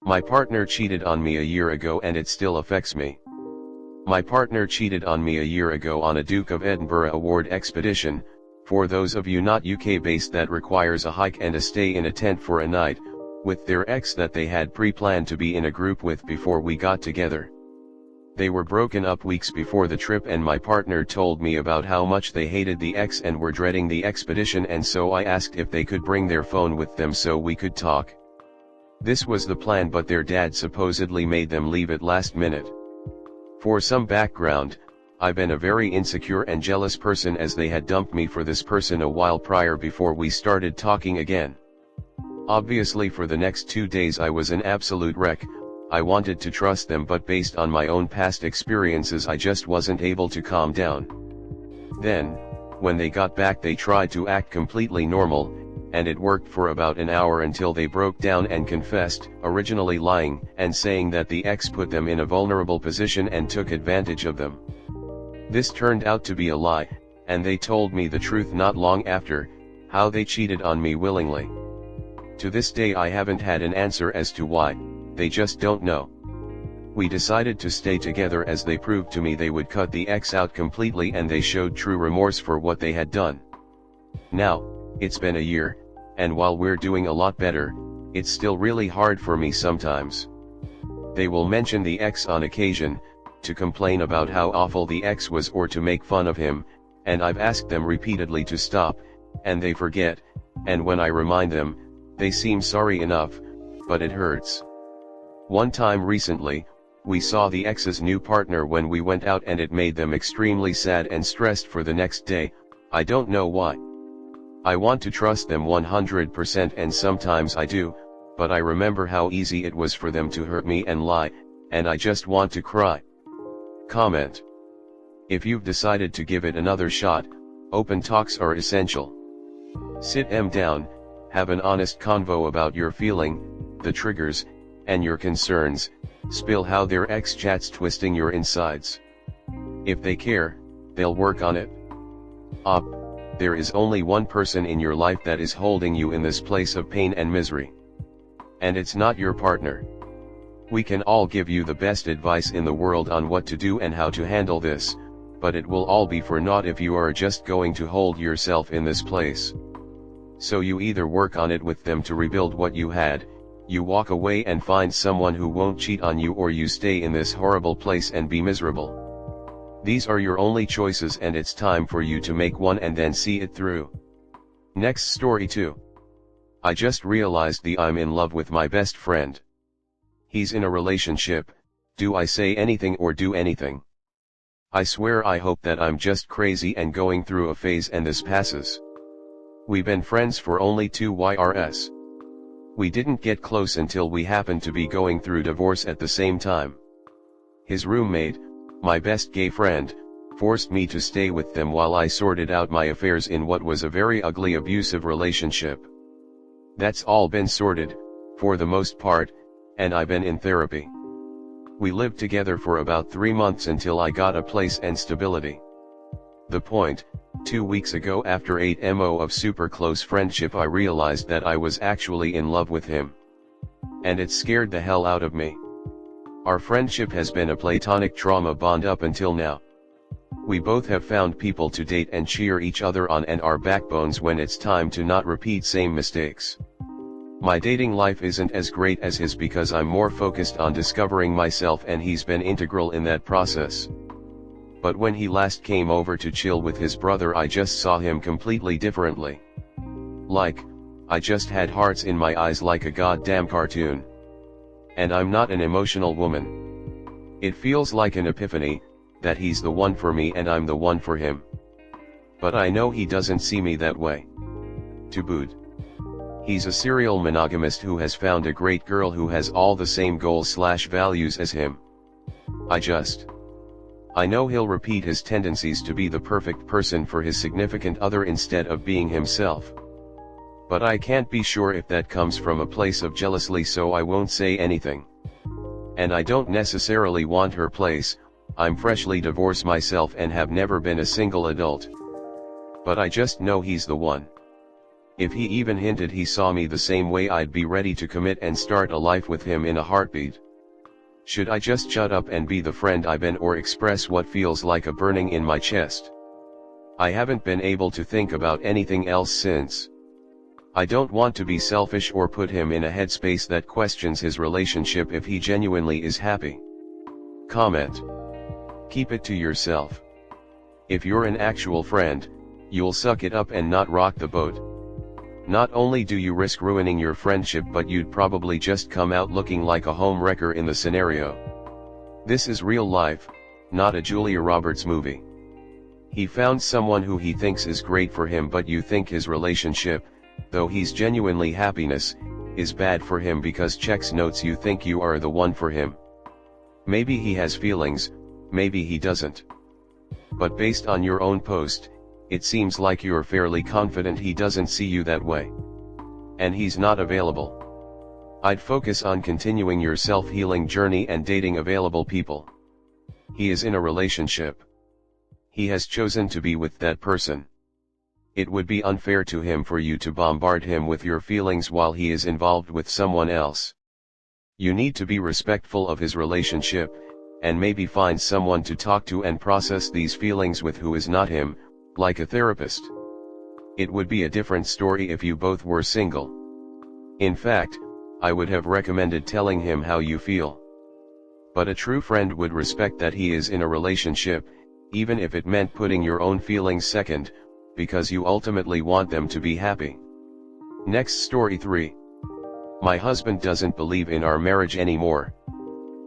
My partner cheated on me a year ago and it still affects me. My partner cheated on me a year ago on a Duke of Edinburgh Award expedition. For those of you not UK based, that requires a hike and a stay in a tent for a night, with their ex that they had pre-planned to be in a group with before we got together. They were broken up weeks before the trip and my partner told me about how much they hated the ex and were dreading the expedition, and so I asked if they could bring their phone with them so we could talk. This was the plan, but their dad supposedly made them leave at last minute. For some background, I've been a very insecure and jealous person, as they had dumped me for this person a while prior before we started talking again. Obviously for the next 2 days I was an absolute wreck. I wanted to trust them, but based on my own past experiences I just wasn't able to calm down. Then, when they got back they tried to act completely normal, and it worked for about an hour until they broke down and confessed, originally lying and saying that the ex put them in a vulnerable position and took advantage of them. This turned out to be a lie, and they told me the truth not long after, how they cheated on me willingly. To this day I haven't had an answer as to why. They just don't know. We decided to stay together as they proved to me they would cut the ex out completely, and they showed true remorse for what they had done. Now, it's been a year, and while we're doing a lot better, it's still really hard for me sometimes. They will mention the ex on occasion, to complain about how awful the ex was or to make fun of him, and I've asked them repeatedly to stop, and they forget, and when I remind them, they seem sorry enough, but it hurts. One time recently, we saw the ex's new partner when we went out and it made them extremely sad and stressed for the next day. I don't know why. I want to trust them 100% and sometimes I do, but I remember how easy it was for them to hurt me and lie, and I just want to cry. Comment. If you've decided to give it another shot, open talks are essential. Sit them down, have an honest convo about your feeling, the triggers, and your concerns, spill how their ex chats twisting your insides. If they care, they'll work on it. There is only one person in your life that is holding you in this place of pain and misery. And it's not your partner. We can all give you the best advice in the world on what to do and how to handle this, but it will all be for naught if you are just going to hold yourself in this place. So you either work on it with them to rebuild what you had, you walk away and find someone who won't cheat on you, or you stay in this horrible place and be miserable. These are your only choices, and it's time for you to make one and then see it through. Next story 2. I just realized I'm in love with my best friend. He's in a relationship. Do I say anything or do anything? I swear I hope that I'm just crazy and going through a phase and this passes. We've been friends for only 2 years. We didn't get close until we happened to be going through divorce at the same time. His roommate, my best gay friend, forced me to stay with them while I sorted out my affairs in what was a very ugly abusive relationship. That's all been sorted, for the most part, and I've been in therapy. We lived together for about 3 months until I got a place and stability. The point, 2 weeks ago, after 8 months of super close friendship, I realized that I was actually in love with him. And it scared the hell out of me. Our friendship has been a platonic trauma bond up until now. We both have found people to date and cheer each other on and are backbones when it's time to not repeat same mistakes. My dating life isn't as great as his because I'm more focused on discovering myself, and he's been integral in that process. But when he last came over to chill with his brother, I just saw him completely differently. Like, I just had hearts in my eyes like a goddamn cartoon. And I'm not an emotional woman. It feels like an epiphany, that he's the one for me and I'm the one for him. But I know he doesn't see me that way. To boot. He's a serial monogamist who has found a great girl who has all the same goals/values as him. I know he'll repeat his tendencies to be the perfect person for his significant other instead of being himself. But I can't be sure if that comes from a place of jealousy, so I won't say anything. And I don't necessarily want her place. I'm freshly divorced myself and have never been a single adult. But I just know he's the one. If he even hinted he saw me the same way, I'd be ready to commit and start a life with him in a heartbeat. Should I just shut up and be the friend I've been, or express what feels like a burning in my chest? I haven't been able to think about anything else since. I don't want to be selfish or put him in a headspace that questions his relationship if he genuinely is happy. Comment. Keep it to yourself. If you're an actual friend, you'll suck it up and not rock the boat. Not only do you risk ruining your friendship, but you'd probably just come out looking like a home wrecker in the scenario. This is real life, not a Julia Roberts movie. He found someone who he thinks is great for him, but you think his relationship, though he's genuinely happiness, is bad for him because checks notes you think you are the one for him. Maybe he has feelings, maybe he doesn't. But based on your own post, it seems like you're fairly confident he doesn't see you that way. And he's not available. I'd focus on continuing your self-healing journey and dating available people. He is in a relationship. He has chosen to be with that person. It would be unfair to him for you to bombard him with your feelings while he is involved with someone else. You need to be respectful of his relationship, and maybe find someone to talk to and process these feelings with who is not him, like a therapist. It would be a different story if you both were single. In fact, I would have recommended telling him how you feel. But a true friend would respect that he is in a relationship, even if it meant putting your own feelings second, because you ultimately want them to be happy. Next story 3. My husband doesn't believe in our marriage anymore.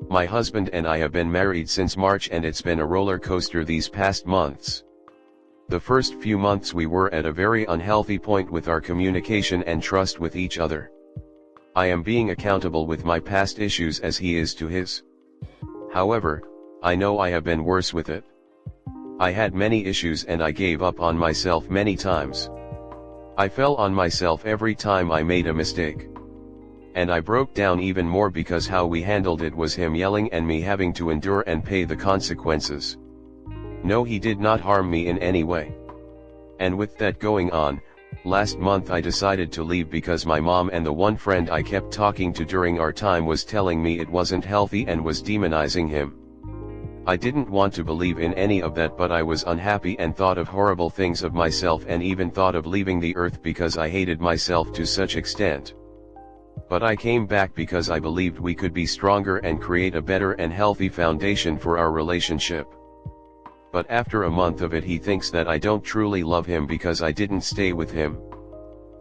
My husband and I have been married since March, and it's been a roller coaster these past months. The first few months we were at a very unhealthy point with our communication and trust with each other. I am being accountable with my past issues as he is to his. However, I know I have been worse with it. I had many issues and I gave up on myself many times. I fell on myself every time I made a mistake. And I broke down even more because how we handled it was him yelling and me having to endure and pay the consequences. No, he did not harm me in any way. And with that going on, last month I decided to leave because my mom and the one friend I kept talking to during our time was telling me it wasn't healthy and was demonizing him. I didn't want to believe in any of that, but I was unhappy and thought of horrible things of myself and even thought of leaving the earth because I hated myself to such extent. But I came back because I believed we could be stronger and create a better and healthy foundation for our relationship. But after a month of it, he thinks that I don't truly love him because I didn't stay with him.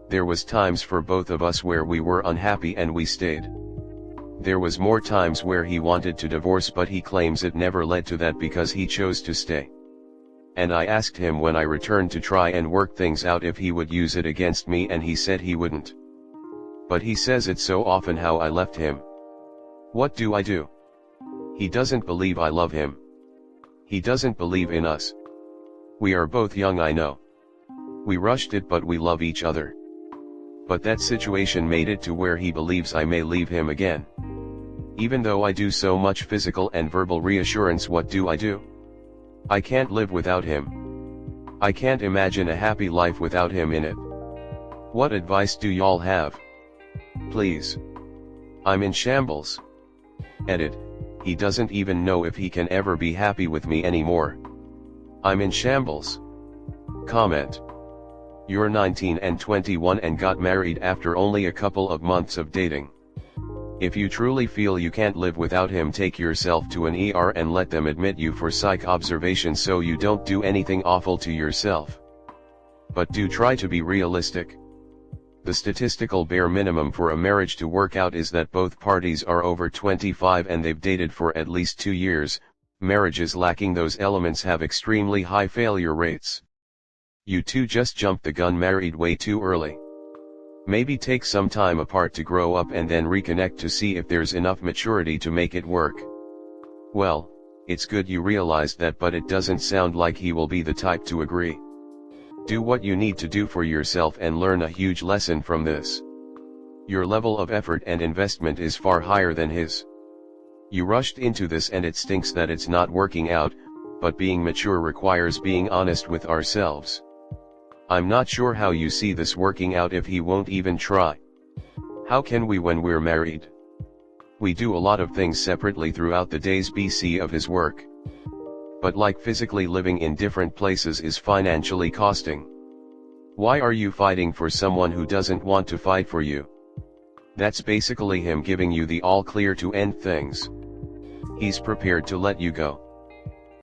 There was times for both of us where we were unhappy and we stayed. There was more times where he wanted to divorce, but he claims it never led to that because he chose to stay. And I asked him when I returned to try and work things out if he would use it against me, and he said he wouldn't. But he says it so often how I left him. What do I do? He doesn't believe I love him. He doesn't believe in us. We are both young, I know. We rushed it, but we love each other. But that situation made it to where he believes I may leave him again. Even though I do so much physical and verbal reassurance, what do? I can't live without him. I can't imagine a happy life without him in it. What advice do y'all have? Please. I'm in shambles. Edit. He doesn't even know if he can ever be happy with me anymore. I'm in shambles. Comment. You're 19 and 21 and got married after only a couple of months of dating. If you truly feel you can't live without him, take yourself to an ER and let them admit you for psych observation so you don't do anything awful to yourself. But do try to be realistic. The statistical bare minimum for a marriage to work out is that both parties are over 25 and they've dated for at least 2 years. Marriages lacking those elements have extremely high failure rates. You two just jumped the gun, married way too early. Maybe take some time apart to grow up and then reconnect to see if there's enough maturity to make it work. Well, it's good you realized that, but it doesn't sound like he will be the type to agree. Do what you need to do for yourself and learn a huge lesson from this. Your level of effort and investment is far higher than his. You rushed into this and it stinks that it's not working out, but being mature requires being honest with ourselves. I'm not sure how you see this working out if he won't even try. How can we when we're married? We do a lot of things separately throughout the days BC of his work. But like physically living in different places is financially costing. Why are you fighting for someone who doesn't want to fight for you? That's basically him giving you the all clear to end things. He's prepared to let you go.